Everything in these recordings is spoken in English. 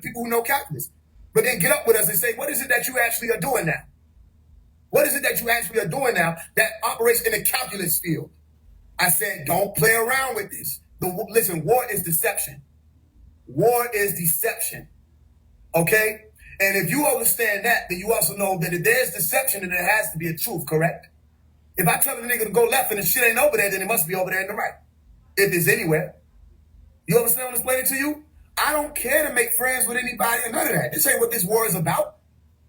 people who know calculus. But then get up with us and say, what is it that you actually are doing now? What is it that you actually are doing now that operates in the calculus field? I said, don't play around with this. Listen, war is deception. War is deception. Okay? And if you understand that, then you also know that if there's deception, then there has to be a truth, correct? If I tell a nigga to go left and the shit ain't over there, then it must be over there in the right. If it's anywhere. You understand what I'm explaining to you? I don't care to make friends with anybody or none of that. This ain't what this war is about.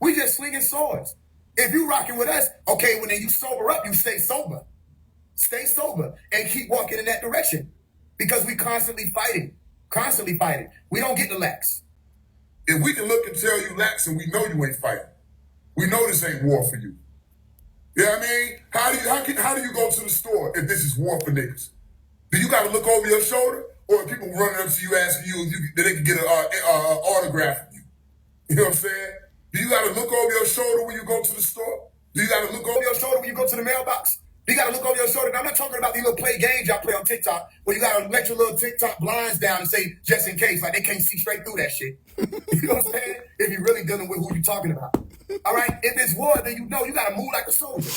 We just slinging swords. If you rocking with us, okay, when you sober up, you stay sober. Stay sober and keep walking in that direction. Because we constantly fighting. Constantly fighting. We don't get the lax. If we can look and tell you lax and we know you ain't fighting, we know this ain't war for you. You know what I mean? How do you go to the store if this is war for niggas? Do you got to look over your shoulder? Or are people running up to you asking you if they can get an autograph from you? You know what I'm saying? Do you got to look over your shoulder when you go to the store? Do you got to look over your shoulder when you go to the mailbox? Do you got to look over your shoulder? Now, I'm not talking about these little play games y'all play on TikTok where you got to let your little TikTok blinds down and say, just in case, like they can't see straight through that shit. You know what I'm saying? If you're really dealing with who you're talking about. All right? If it's war, then you know you got to move like a soldier.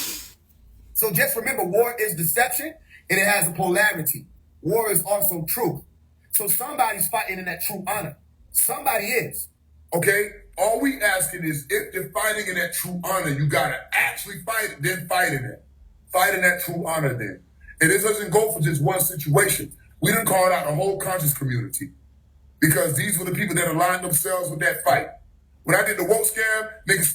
So just remember, war is deception and it has a polarity. War is also truth. So somebody's fighting in that true honor. Somebody is. Okay? All we asking is if you're fighting in that true honor, you got to actually fight it, then fight in it. Fight in that true honor then. And this doesn't go for just one situation. We done called out the whole conscious community because these were the people that aligned themselves with that fight. When I did the woke scam, niggas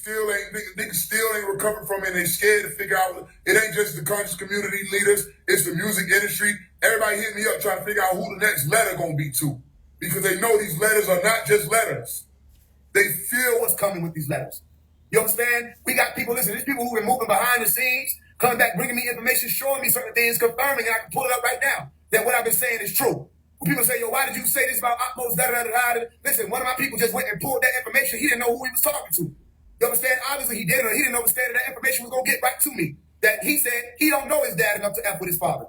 still ain't recovered from it and they scared to figure out it ain't just the conscious community leaders, it's the music industry. Everybody hit me up trying to figure out who the next letter gonna be to. Because they know these letters are not just letters. They feel what's coming with these letters. You understand? We got people, listen, there's people who are moving behind the scenes, coming back, bringing me information, showing me certain things, confirming, and I can pull it up right now, that what I've been saying is true. When people say, yo, why did you say this about Otmos, da-da-da-da-da? Listen, one of my people just went and pulled that information. He didn't know who he was talking to. You understand? Obviously, he didn't, or he didn't understand that information was going to get right to me. That he said he don't know his dad enough to F with his father.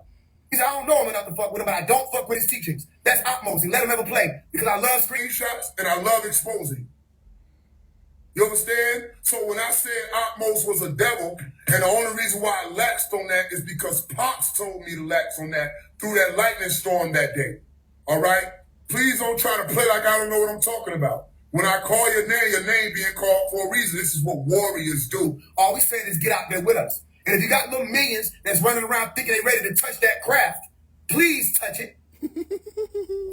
He said, I don't know him enough to fuck with him, but I don't fuck with his teachings. That's Otmos, and let him ever play. Because I love screenshots and I love exposing. You understand? So when I said Otmos was a devil, and the only reason why I laxed on that is because Pops told me to lax on that through that lightning storm that day. All right? Please don't try to play like I don't know what I'm talking about. When I call your name being called for a reason. This is what warriors do. All we saying is get out there with us. And if you got little minions that's running around thinking they ready to touch that craft, please touch it.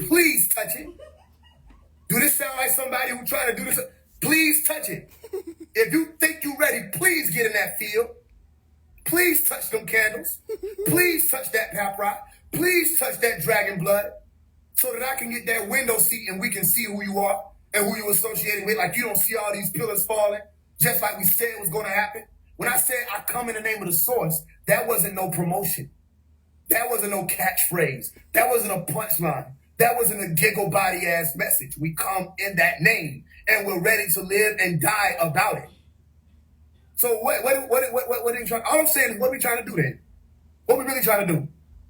Please touch it. Do this sound like somebody who trying to do this? Please touch it. If you think you're ready, please get in that field. Please touch them candles. Please touch that pap rock. Please touch that dragon blood so that I can get that window seat and we can see who you are and who you're associated with. Like you don't see all these pillars falling, just like we said was going to happen. When I said I come in the name of the source, that wasn't no promotion. That wasn't no catchphrase. That wasn't a punchline. That wasn't a giggle body ass message. We come in that name and we're ready to live and die about it. So what are you trying? All I'm saying is what are we trying to do then? What are we really trying to do?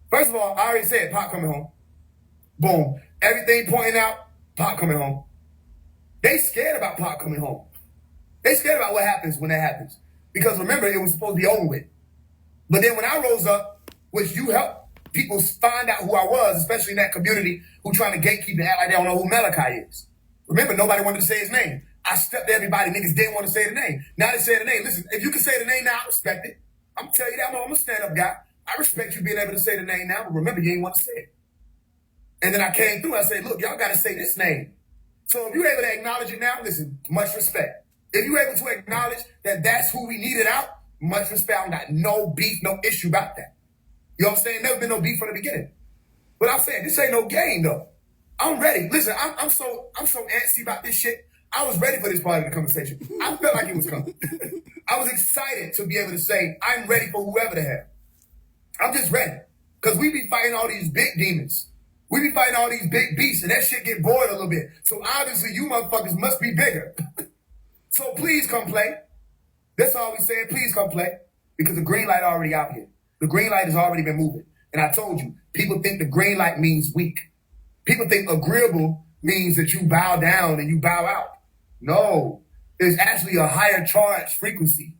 First of all, I already said Pop coming home. Boom. Everything pointing out, Pop coming home. They scared about Pop coming home. They scared about what happens when that happens. Because remember, it was supposed to be over with. But then when I rose up, which you helped people find out who I was, especially in that community who trying to gatekeep and act like they don't know who Malachi is. Remember, nobody wanted to say his name. I stepped to everybody. Niggas didn't want to say the name. Now they say the name. Listen, if you can say the name now, I respect it. I'm going to tell you that. I'm a stand-up guy. I respect you being able to say the name now, but remember, you ain't want to say it. And then I came through. I said, look, y'all got to say this name. So if you're able to acknowledge it now, listen, much respect. If you're able to acknowledge that that's who we needed out, much respect. I got no beef, no issue about that. You know what I'm saying? Never been no beef from the beginning. But I'm saying, this ain't no game, though. I'm ready. Listen, I'm so antsy about this shit. I was ready for this part of the conversation. I felt like it was coming. I was excited to be able to say, I'm ready for whoever the hell. I'm just ready. Because we be fighting all these big demons. We be fighting all these big beasts, and that shit get bored a little bit. So obviously, you motherfuckers must be bigger. So please come play. That's all we saying. Please come play. Because the green light already out here. The green light has already been moving. And I told you, people think the green light means weak. People think agreeable means that you bow down and you bow out. No, it's actually a higher charge frequency.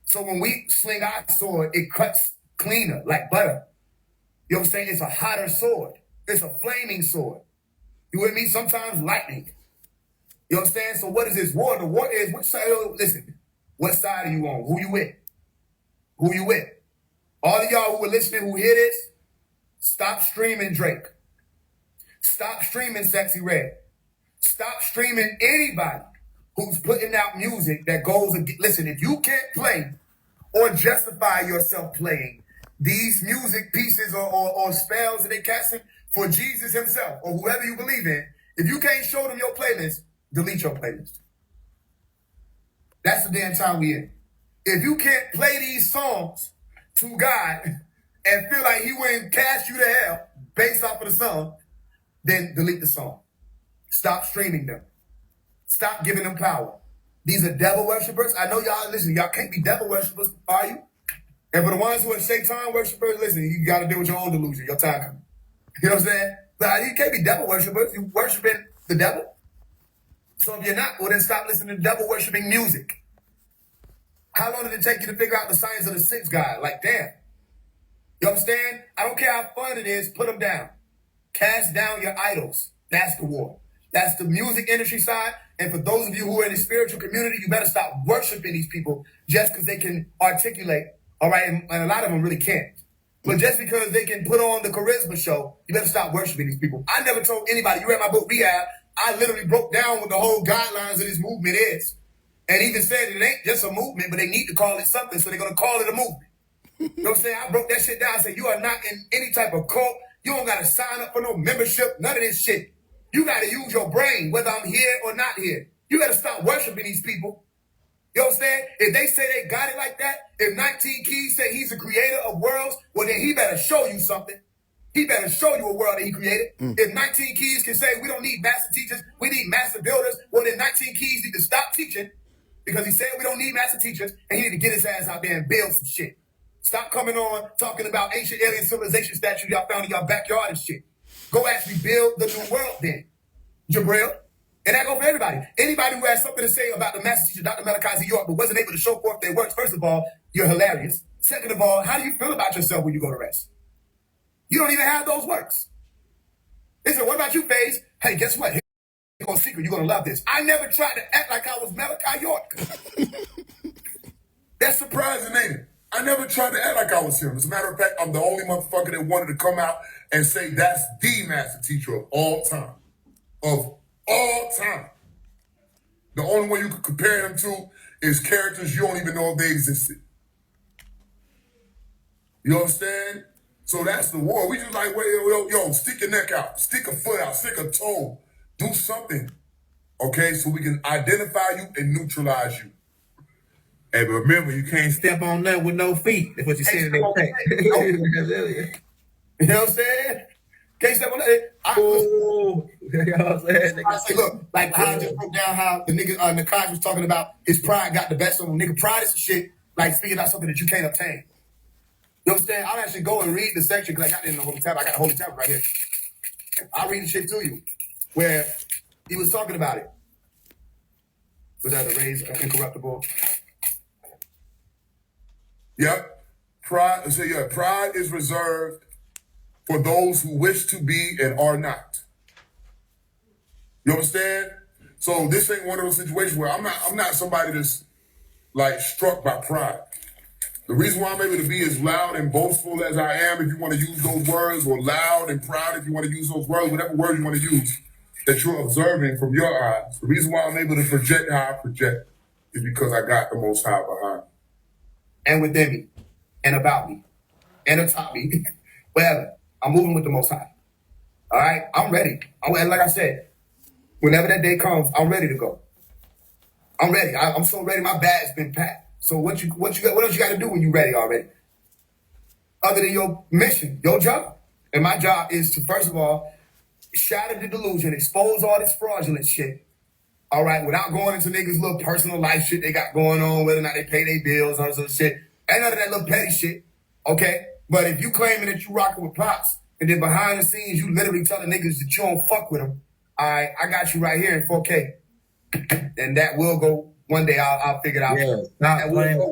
So when we sling our sword, it cuts cleaner, like butter. You know what I'm saying? It's a hotter sword. It's a flaming sword. You with me? Sometimes lightning. You understand? So what is this war? The war is, which side, listen, what side are you on? Who you with? Who you with? All of y'all who are listening, who hear this, stop streaming Drake. Stop streaming Sexy Red. Stop streaming anybody who's putting out music that goes, listen, if you can't play or justify yourself playing these music pieces or spells that they casting for Jesus himself or whoever you believe in, if you can't show them your playlist, delete your playlist. That's the damn time we in. If you can't play these songs to God and feel like he wouldn't cast you to hell based off of the song, then delete the song. Stop streaming them. Stop giving them power. These are devil worshipers. I know y'all, listen, y'all can't be devil worshipers, are you? And for the ones who are Satan worshipers, listen, you got to deal with your own delusion. Your time coming. You know what I'm saying? But you can't be devil worshipers. You worshiping the devil. So if you're not, well, then stop listening to devil worshiping music. How long did it take you to figure out the science of the six God? Like, damn. You understand? I don't care how fun it is, put them down. Cast down your idols. That's the war. That's the music industry side. And for those of you who are in the spiritual community, you better stop worshiping these people just because they can articulate. All right, and a lot of them really can't. But just because they can put on the charisma show, you better stop worshiping these people. I never told anybody, you read my book, Rehab, I literally broke down what the whole guidelines of this movement is. And even said it ain't just a movement, but they need to call it something, so they're going to call it a movement. You know what I'm saying? I broke that shit down. I said, you are not in any type of cult. You don't got to sign up for no membership, none of this shit. You got to use your brain, whether I'm here or not here. You got to stop worshiping these people. You understand? If they say they got it like that, if 19 Keys say he's the creator of worlds, well, then he better show you something. He better show you a world that he created. If 19 Keys can say we don't need master teachers, we need master builders, well, then 19 Keys need to stop teaching because he said we don't need master teachers, and he need to get his ass out there and build some shit. Stop coming on talking about ancient alien civilization statues y'all found in y'all backyard and shit. Go actually build the new world then, Jabril. And that go for everybody. Anybody who has something to say about the master teacher, Dr. Malachi Z. York, but wasn't able to show forth their works, first of all, you're hilarious. Second of all, how do you feel about yourself when you go to rest? You don't even have those works. They said, what about you, Faise? Hey, guess what? Here's a secret. You're going to love this. I never tried to act like I was Malachi York. That's surprising, ain't it? I never tried to act like I was him. As a matter of fact, I'm the only motherfucker that wanted to come out and say that's the master teacher of all time. Of all time. The only one you could compare him to is characters you don't even know if they existed. You understand? So that's the war. We just like, wait, yo, stick your neck out, stick a foot out, stick a toe, do something, okay, so we can identify you and neutralize you. Hey, but remember, you can't Step on nothing with no feet. That's what you said in step on that text. You know what I'm saying? Can't step on that. Oh, you know what I'm saying? I say, look, like how I just broke down how the nigga Nakai was talking about his pride got the best of him. Nigga, pride is some shit, like speaking about something that you can't obtain. You understand? I'll actually go and read the section because I got it in the Holy Tablet. I got the Holy Tablet right here. I'll read the shit to you where he was talking about it. Was that the raised incorruptible? Yep. Pride is reserved for those who wish to be and are not. You understand? So this ain't one of those situations where I'm not somebody that's like struck by pride. The reason why I'm able to be as loud and boastful as I am, if you want to use those words, or loud and proud if you want to use those words, whatever word you want to use, that you're observing from your eyes. The reason why I'm able to project how I project is because I got the Most High behind me. And within me, and about me, and atop me, wherever. I'm moving with the Most High. All right? I'm ready. And like I said, whenever that day comes, I'm ready to go. I'm ready. I'm so ready. My bag's been packed. So what else you got to do when you're ready already? Other than your mission, your job. And my job is to, first of all, shatter the delusion, expose all this fraudulent shit. All right, without going into niggas' little personal life shit they got going on, whether or not they pay their bills or some shit. Ain't none of that little petty shit, okay? But if you claiming that you rocking with Pops, and then behind the scenes you literally telling niggas that you don't fuck with them, I got you right here in 4K. And that will go one day. I'll figure it out. Yeah, That stop will playing go.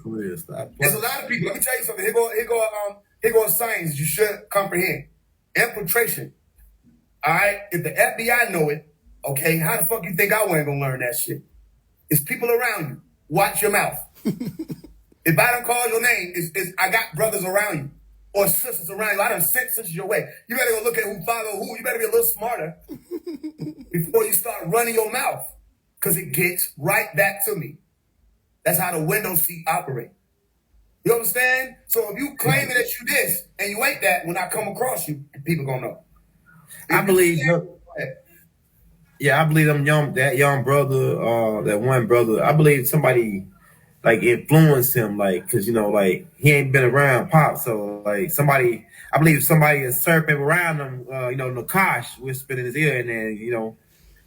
for real. Stop There's a playing. lot of people. Let me tell you something. Here go a science you should comprehend. Infiltration. All right. If the FBI know it, okay, how the fuck you think I wasn't gonna learn that shit? It's people around you. Watch your mouth. If I don't call your name, I got brothers around you or sisters around you. I done sent sisters your way. You better go look at who follow who. You better be a little smarter before you start running your mouth, because it gets right back to me. That's how the window seat operate. You understand? So if you claiming that you this and you ain't that, when I come across you, people gonna know. I believe. Yeah, I believe that young brother, that one brother. I believe somebody like influenced him, like, cause like he ain't been around Pop, so like somebody. I believe somebody is surfing around him. Nakash whispered in his ear, and then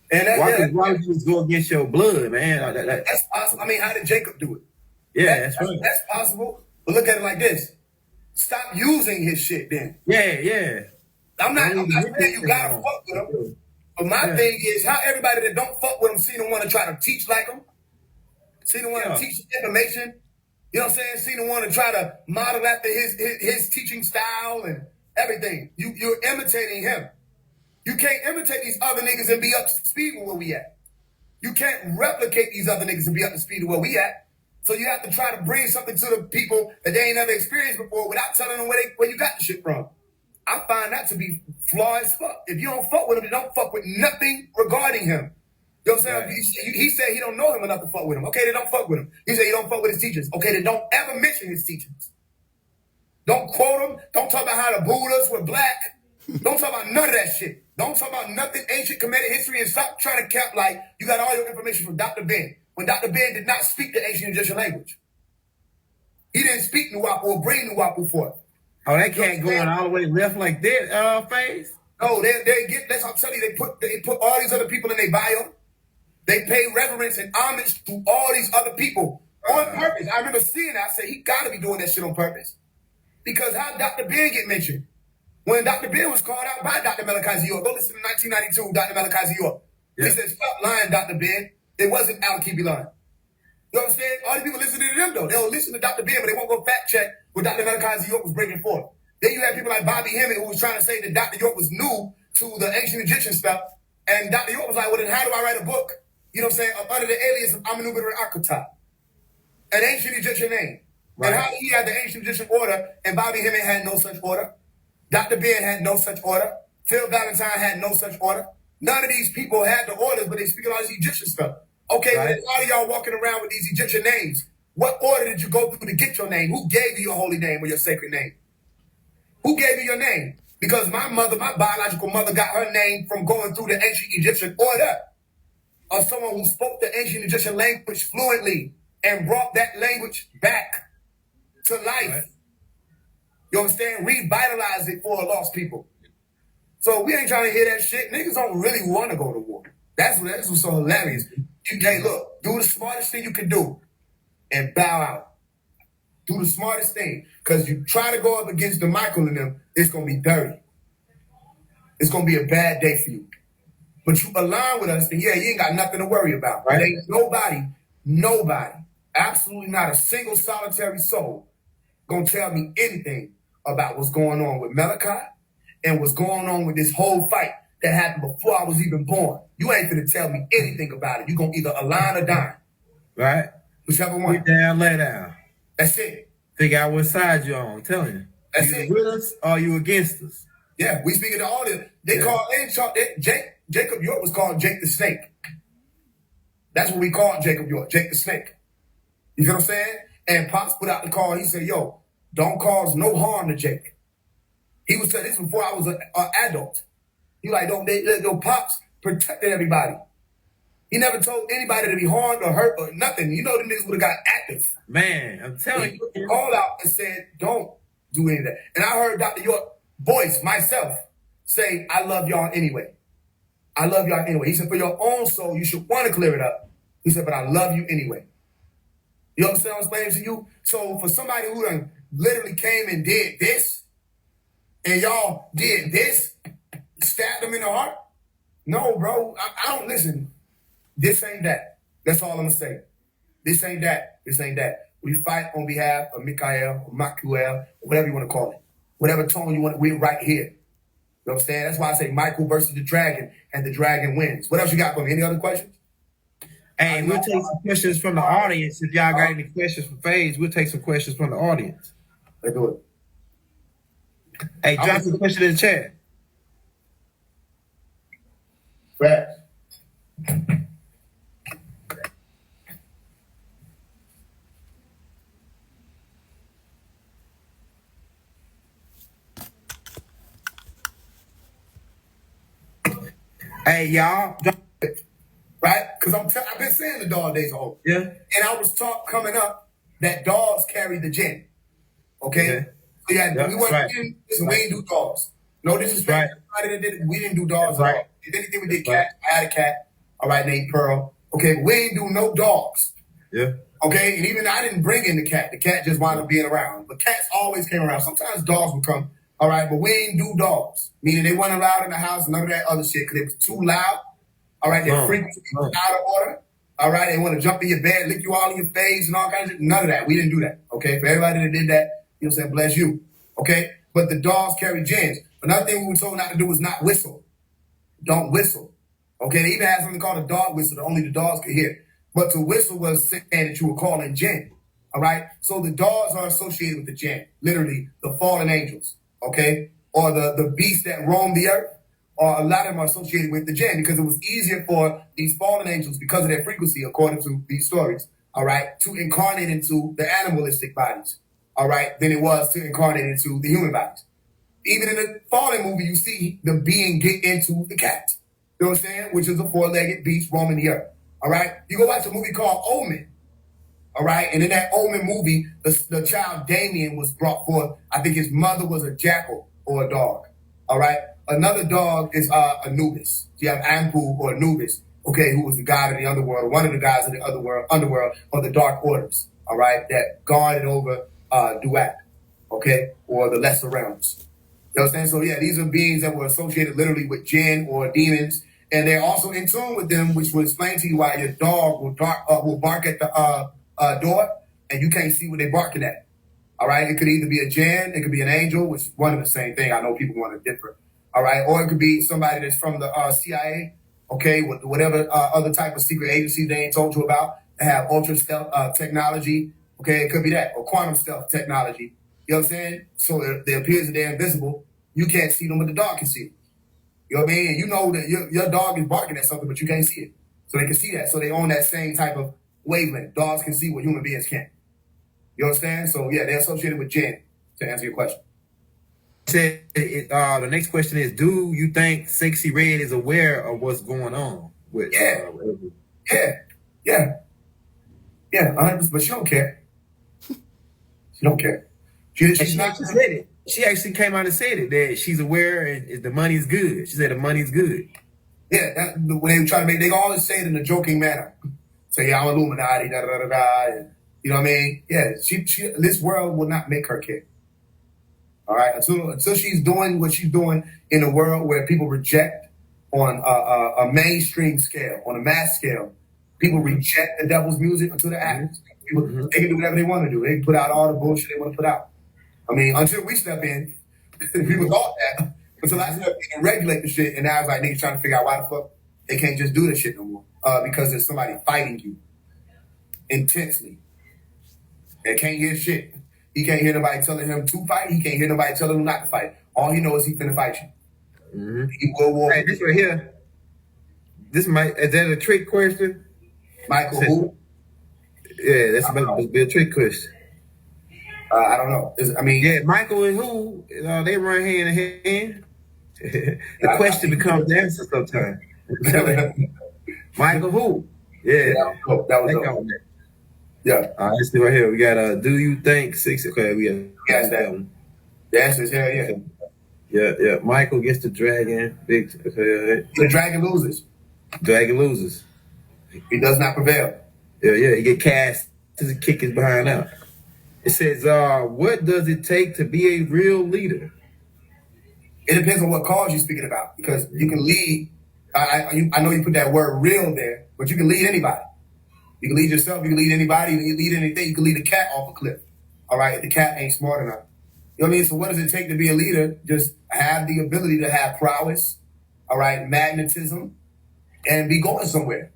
And why would you just go against your blood, man? that's possible. I mean, how did Jacob do it? Yeah, that's right. That's possible. But look at it like this: stop using his shit. Then Yeah. I'm not saying you gotta fuck with him. But my thing is how everybody that don't fuck with him see the one to try to teach like him, see the one to teach information. You know what I'm saying? See the one to try to model after his teaching style and everything. You're imitating him. You can't imitate these other niggas and be up to speed with where we at. You can't replicate these other niggas and be up to speed with where we at. So you have to try to bring something to the people that they ain't never experienced before without telling them where you got the shit from. I find that to be flawed as fuck. If you don't fuck with him, then don't fuck with nothing regarding him. You know what I'm saying? Right. He said he don't know him enough to fuck with him. Okay, then don't fuck with him. He said he don't fuck with his teachers. Okay, then don't ever mention his teachings. Don't quote him. Don't talk about how the Buddhas were black. Don't talk about none of that shit. Don't talk about nothing ancient comedic history, and stop trying to cap like you got all your information from Dr. Ben. When Dr. Ben did not speak the ancient Egyptian language. He didn't speak Nuwapu or bring Nuwapu forth. Oh, that cat going all the way left like that, Faise? No, they get, that's what I'm telling you, they put all these other people in their bio. They pay reverence and homage to all these other people on purpose. I remember seeing that. I said, he gotta be doing that shit on purpose. Because how Dr. Ben get mentioned? When Dr. Ben was called out by Dr. Malachi York, go listen to 1992, Dr. Malachi York. He said, stop lying, Dr. Ben. It wasn't Al Keep lying. You know what I'm saying? All the people listening to them, though. They'll listen to Dr. Ben, but they won't go fact check what Dr. Malachi York was bringing forth. Then you have people like Bobby Hemmett who was trying to say that Dr. York was new to the ancient Egyptian stuff. And Dr. York was like, well, then how do I write a book? You know what I'm saying? Under the alias of Amenuber Akhenaten, an ancient Egyptian name. Right. And how did he have the ancient Egyptian order and Bobby Hemmett had no such order? Dr. Ben had no such order. Phil Valentine had no such order. None of these people had the orders, but they speak all this Egyptian stuff. Okay, right. Well, a lot of y'all walking around with these Egyptian names. What order did you go through to get your name? Who gave you your holy name or your sacred name? Who gave you your name? Because my mother, my biological mother, got her name from going through the ancient Egyptian order of someone who spoke the ancient Egyptian language fluently and brought that language back to life. Right. You understand? Revitalize it for lost people. So we ain't trying to hear that shit. Niggas don't really want to go to war. That's what's so hilarious. Hey, look, do the smartest thing you can do and bow out. Do the smartest thing. Because you try to go up against the Michael and them, it's going to be dirty. It's going to be a bad day for you. But you align with us, then you ain't got nothing to worry about. Right? There ain't nobody, absolutely not a single solitary soul going to tell me anything about what's going on with Malachi and what's going on with this whole fight that happened before I was even born. You ain't going to tell me anything about it. You're going to either align or die. Right? Whichever one. Get down, lay down. That's it. Figure out what side you're on. I'm telling you. That's you it. With us or you against us? Yeah, we speaking to all this. They call Jacob York was called Jake the Snake. That's what we called Jacob York, Jake the Snake. You know what I'm saying? And Pops put out the call. He said, yo, don't cause no harm to Jake. He was saying this before I was an adult. He like, Pops protected everybody. He never told anybody to be harmed or hurt or nothing. You know, them niggas would have got active. Man, I'm telling you. He called out and said, don't do any of that. And I heard Dr. York voice, myself, say, I love y'all anyway. I love y'all anyway. He said, for your own soul, you should want to clear it up. He said, but I love you anyway. You understand what I'm explaining to you? So for somebody who done literally came and did this, and y'all did this, stabbed them in the heart, No, bro. I don't listen. This ain't that. That's all I'm gonna say. This ain't that. This ain't that. We fight on behalf of Mikael or Makuel, whatever you want to call it. Whatever tone you want, we're right here. You know what I'm saying? That's why I say Michael versus the dragon, and the dragon wins. What else you got for me? Any other questions? Hey, we'll take some questions from the audience. If y'all got any questions for Faise, we'll take some questions from the audience. Let's do it. Hey, drop a question in the chat. Right. Hey, y'all. Right? Because I've been saying the dog days home. Yeah. And I was taught coming up that dogs carry the gin. Okay? Yeah. So yeah, Yeah, we wasn't right. we ain't do dogs. No disrespect. Right. We didn't do dogs That's at right. all. If anything, we did That's cat. I had a cat, all right, named Pearl. Okay, but we ain't do no dogs. Yeah. Okay, and even I didn't bring in the cat. The cat just wound up being around. But cats always came around. Sometimes dogs would come. All right, but we ain't do dogs. Meaning they weren't allowed in the house, none of that other shit, because it was too loud. All right, their frequency was out of order. All right, they want to jump in your bed, lick you all in your face and all kinds of shit. None of that. We didn't do that. Okay, for everybody that did that, you know what I'm saying, bless you. Okay, but the dogs carry gins. Another thing we were told not to do was not whistle. Don't whistle. Okay, they even had something called a dog whistle that only the dogs could hear. But to whistle was saying that you were calling jinn. All right, so the dogs are associated with the jinn, literally the fallen angels. Okay, or the beasts that roam the earth. Or a lot of them are associated with the jinn because it was easier for these fallen angels, because of their frequency, according to these stories, all right, to incarnate into the animalistic bodies, all right, than it was to incarnate into the human bodies. Even in the Fallen movie, you see the being get into the cat, you know what I'm saying, which is a four-legged beast roaming the earth, all right? You go watch a movie called Omen, all right, and in that Omen movie, the child Damien was brought forth. I think his mother was a jackal or a dog, all right? Another dog is Anubis. So you have Anpu or Anubis, okay, who was the god of the underworld, one of the gods of the underworld, or the dark orders, all right, that guarded over Duat, okay, or the lesser realms. You know what I'm saying? So yeah, these are beings that were associated literally with jinn or demons, and they're also in tune with them, which will explain to you why your dog will bark at the door, and you can't see what they're barking at. All right, it could either be a jinn, it could be an angel, which is one and the same thing. I know people want to differ. All right, or it could be somebody that's from the CIA, okay, with whatever other type of secret agency they ain't told you about. They have ultra stealth technology, okay, it could be that, or quantum stealth technology. You know what I'm saying? So it appears that they're invisible. You can't see them, but the dog can see them. You know what I mean? And you know that your dog is barking at something, but you can't see it. So they can see that. So they own that same type of wavelength. Dogs can see what human beings can't. You understand? So yeah, they're associated with jinn, to answer your question. The next question is: do you think Sexy Red is aware of what's going on with? Yeah, 100%. But she don't care. She don't care. She's she not. actually said it. She actually came out and said it, that she's aware and the money's good. She said the money's good. Yeah, when they try to make, they always say it in a joking manner. Say, yeah, I'm Illuminati, da da da da. And, you know what I mean? Yeah, she. This world will not make her care. All right, until she's doing what she's doing in a world where people reject on a mainstream scale, on a mass scale, people reject the devil's music until the acts. People, they can do whatever they want to do. They can put out all the bullshit they want to put out. I mean, until we step in, people thought that. Until I step in and regulate the shit, and now it's like niggas trying to figure out why the fuck they can't just do this shit no more. Because there's somebody fighting you intensely. They can't hear shit. He can't hear nobody telling him to fight. He can't hear nobody telling him not to fight. All he knows is he's finna fight you. Mm-hmm. He will war. Hey, this right here. Is that a trick question? Michael who? Yeah, that's about to be a trick question. I don't know. Yeah, Michael and who? They run hand in hand. The question becomes the answer sometimes. Michael who? Yeah. That was dope. Yeah. Let's see right here. We got do you think six? Okay, we got that one. The answer is hell yeah. Yeah. Michael gets the dragon. The dragon loses. Dragon loses. He does not prevail. Yeah. He get cast to kick his behind out. It says, what does it take to be a real leader? It depends on what cause you're speaking about, because you can lead I know you put that word real there, but you can lead anybody. You can lead yourself, you can lead anybody, you can lead anything, you can lead a cat off a cliff. All right, if the cat ain't smart enough. You know what I mean? So what does it take to be a leader? Just have the ability to have prowess, all right, magnetism, and be going somewhere.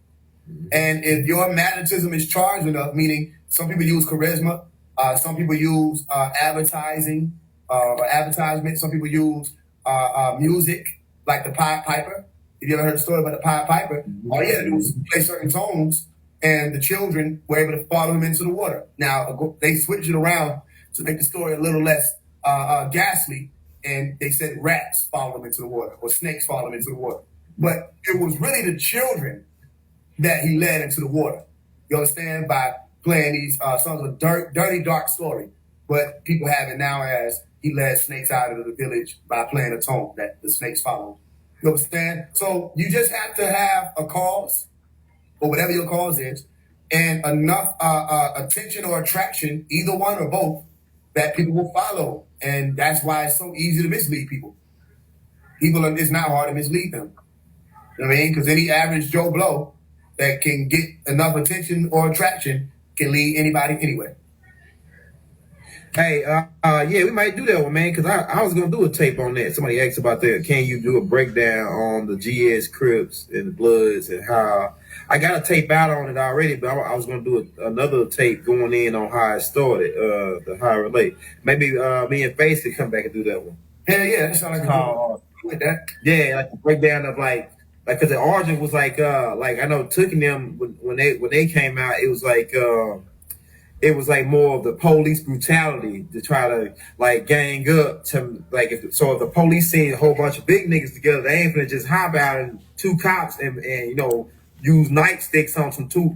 And if your magnetism is charged enough, meaning some people use charisma, some people use advertising or advertisement, some people use music, like the Pied Piper. If you ever heard the story about the Pied Piper, all you had to do was play certain tones, and the children were able to follow him into the water. Now, they switched it around to make the story a little less ghastly, and they said rats followed him into the water, or snakes followed him into the water. But it was really the children that he led into the water. You understand? By playing these songs of dirty, dark story. But people have it now as he led snakes out of the village by playing a tone that the snakes followed. You understand? So you just have to have a cause, or whatever your cause is, and enough attention or attraction, either one or both, that people will follow. And that's why it's so easy to mislead people. It's not hard to mislead them. You know what I mean? Because any average Joe Blow that can get enough attention or attraction can lead anybody anywhere. Hey, yeah, we might do that one, man, because I was going to do a tape on that. Somebody asked about that. Can you do a breakdown on the GS Crips and the Bloods and how... I got a tape out on it already, but I was going to do another tape going in on how it started, how it relate. Maybe me and Faise could come back and do that one. Yeah, that sounds like that. Yeah, like the breakdown of like because the origin was like I know Took and them when they came out, it was like more of the police brutality to try to like gang up to like if the police seen a whole bunch of big niggas together, they ain't finna just hop out and two cops and you know use nightsticks on some through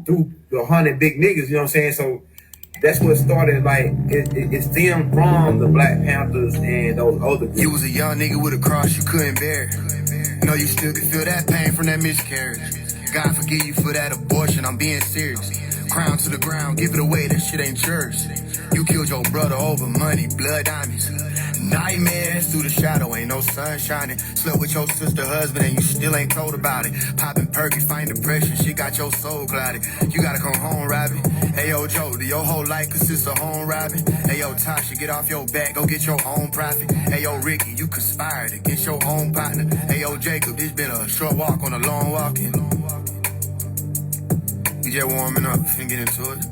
the 100 big niggas, you know what I'm saying? So that's what started, like, it stemmed from the Black Panthers and those other groups. You was a young nigga with a cross you couldn't bear. Know you still can feel that pain from that miscarriage. God forgive you for that abortion, I'm being serious. Crown to the ground, give it away, that shit ain't yours. You killed your brother over money, blood diamonds. Nightmares through the shadow, ain't no sun shining. Slept with your sister husband and you still ain't told about it. Popping perky, fighting depression, shit got your soul clouded. You gotta come home robbing. Hey yo Joe, do your whole life consist of home robbing? Hey yo Tasha, get off your back, go get your own profit. Hey yo Ricky, you conspired against your own partner. Hey yo Jacob, this been a short walk on a long walking. You just warming up and get into it.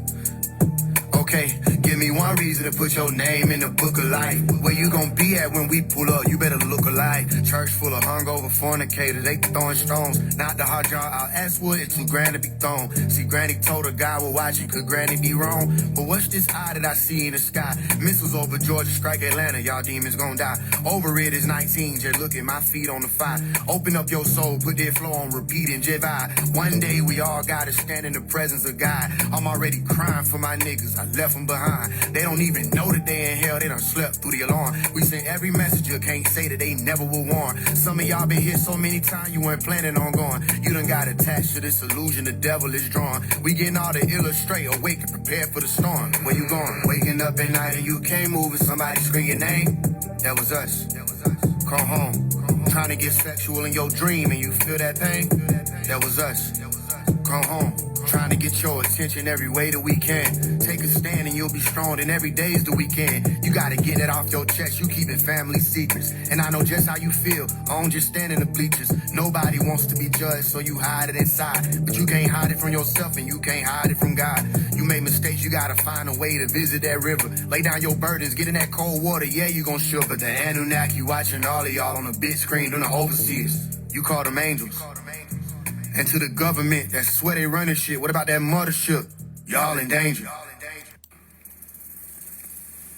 Okay, give me one reason to put your name in the book of life. Where you gonna be at when we pull up? You better look alike. Church full of hungover fornicators, they throwing stones. Not the hard jar out Ashwood, it's too grand to be thrown. See, Granny told her God will watch it, could Granny be wrong? But what's this eye that I see in the sky? Missiles over Georgia strike Atlanta, y'all demons gonna die. Over it is 19, just look at my feet on the fire. Open up your soul, put that flow on repeat and just vibe. One day we all gotta stand in the presence of God. I'm already crying for my niggas, I left them behind. They don't even know that they in hell, they done slept through the alarm. We sent every messenger, can't say that they never will warn. Some of y'all been here so many times you weren't planning on going. You done got attached to this illusion the devil is drawn. We getting all the illustrate, awake and prepared for the storm. Where you going? Waking up at night and you can't move and somebody scream your name? That was us. Come home. Trying to get sexual in your dream and you feel that pain? That was us. Come home. Trying to get your attention every way that we can. Take a stand and you'll be strong, and every day is the weekend. You gotta get it off your chest, you keeping family secrets. And I know just how you feel, I don't just stand in the bleachers. Nobody wants to be judged, so you hide it inside. But you can't hide it from yourself and you can't hide it from God. You make mistakes, you gotta find a way to visit that river. Lay down your burdens, get in that cold water, yeah, you gon' shiver. The Anunnaki watching all of y'all on a big screen, doing the overseers. You call them angels. And to the government that swear they running shit, what about that mothership? Y'all in danger.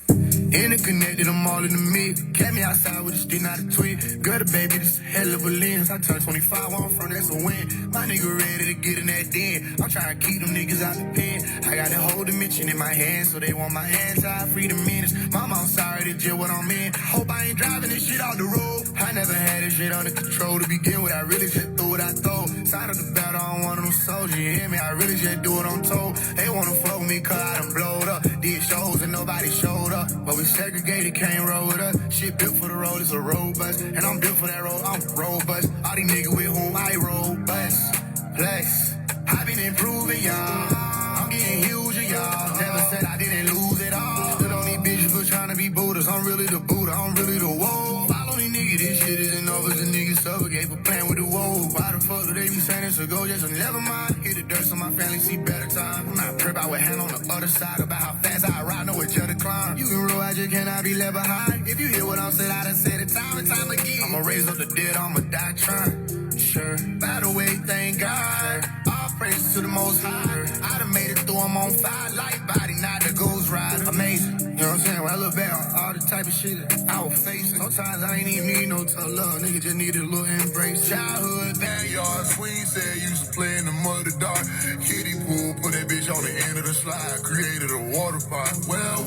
Interconnected, I'm all in the mix. Kept me outside with a stick, not a tweet. Girl, the baby, this a hell of a lens. I turned 25, where I'm from, that's a win. My nigga ready to get in that den. I'm trying to keep them niggas out the pen. I got that whole dimension in my hand, so they want my hands high, free the minutes. Mama, I'm sorry to jail what I'm in. Hope I ain't driving this shit off the road. I never had this shit under control to begin with. I really just threw what I throw. Side of the battle, I don't want them soldiers, you hear me? I really just do what I'm told. They wanna fuck with me cause I done blowed up. Did shows and nobody showed up. But we segregated, can't roll with us. Shit built for the road, it's a road bus. And I'm built for that road, I'm robust. All these niggas with whom I roll bus. Plus, I been improving, y'all. I'm getting huge, y'all. Never said I didn't lose it all. Stood on these bitches for trying to be Buddhas. I'm really the Buddha, I'm really the woe. Follow these niggas, this shit isn't over. The niggas suffocate for playing with the woe. Why the fuck do they be saying this to go? Just never mind. Hit the dirt so my family see better time. I'm not prep out with hand on the other side about how fast I ride, know it's just a climb. You can roll, I just cannot be left behind. If you hear what I'm saying, I done said it time and time again. I'ma raise up the dead, I'ma die trying. Sure. By the way, thank God. All praise to the Most High. I done made it through, I'm on fire. Light body, not the ghost ride. Amazing. You know what I'm saying? When I look back on all the type of shit that I was facing, sometimes I ain't even need no tough love. Nigga just needed a little embrace. Childhood, backyard, swing said used to play in the mud of dark. Kiddie pool, put that bitch on the end of the slide. Created a water park. Well.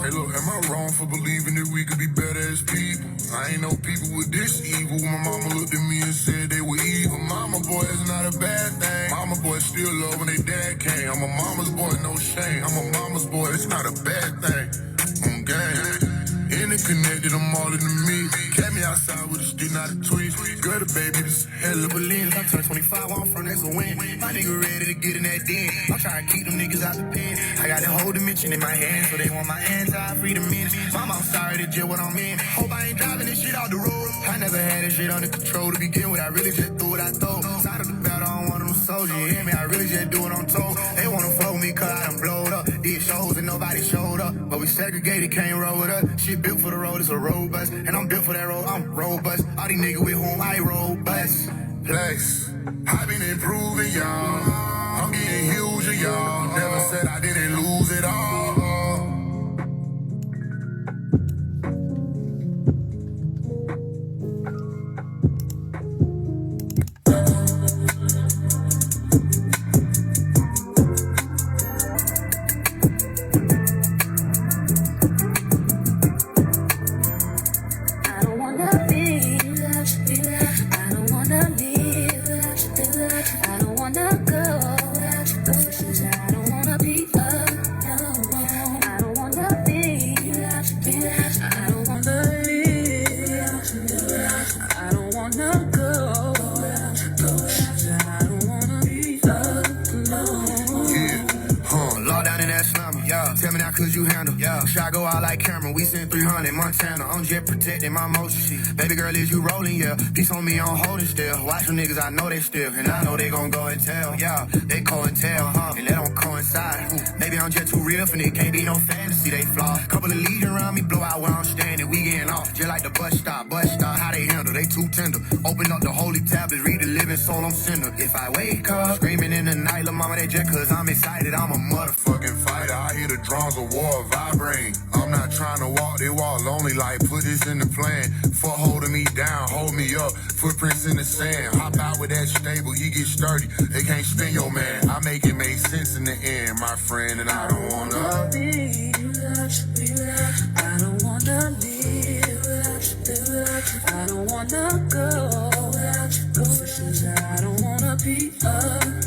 Hey, look, am I wrong for believing that we could be better as people? I ain't know people were this evil. My mama looked at me and said they were evil. Mama boy, it's not a bad thing. Mama boy still love when they dad came. I'm a mama's boy, no shame. I'm a mama's boy, it's not a bad thing. On gang. Interconnected, I'm all in the mix. Kept me outside with a stick, not a tweet. Girl, the baby, this hell of a lens. I turned 25, I'm from that's a win. My nigga ready to get in that den. I'm trying to keep them niggas out the pen. I got the whole dimension in my hand, so they want my anti-freedom minutes. Mama, I'm sorry to jail what I'm in. Hope I ain't driving this shit off the road. I never had this shit under control to begin with. I really just threw what I throw. Side of the battle, I don't want them soldiers. You hear me? I really just do what I'm told. They wanna fuck with me cause I done blowed up. Did shows and nobody showed up. But we segregated, can't roll with us. Shit built for the road, it's a road bus. And I'm built for that road, I'm robust. All these niggas with whom I roll bus. Plus, I been improving, y'all. I'm getting huge, y'all. Never said I didn't lose it all. Tell me now, could you handle? Yeah. Should I go out like Cameron? We send 300 Montana. I'm jet protecting my motion sheet. Baby girl, is you rolling? Yeah. Peace on me, on holding still. Watch them niggas, I know they still. And I know they gon' go and tell. Yeah, they call and tell. And that don't coincide. Maybe I'm just too real for it. Can't be no fantasy, they flaw. Couple of legion around me, blow out where I'm standing. We getting off. Just like the bus stop. How they handle? They too tender. Open up the holy tablets, read the living soul, I'm sinner. If I wake up, screaming in the night, la mama, they just cause I'm excited. I'm a motherfucking fighter. I hear the drums of war vibrate. I'm not trying to walk, they walk lonely like put this in the plan. For holding me down, hold me up, footprints in the sand. Hop out with that stable, he get sturdy. They can't spin your man. I make it make sense in the end, my friend, and I don't wanna be without you. I don't wanna live without you. I don't wanna go without you. I don't wanna be up.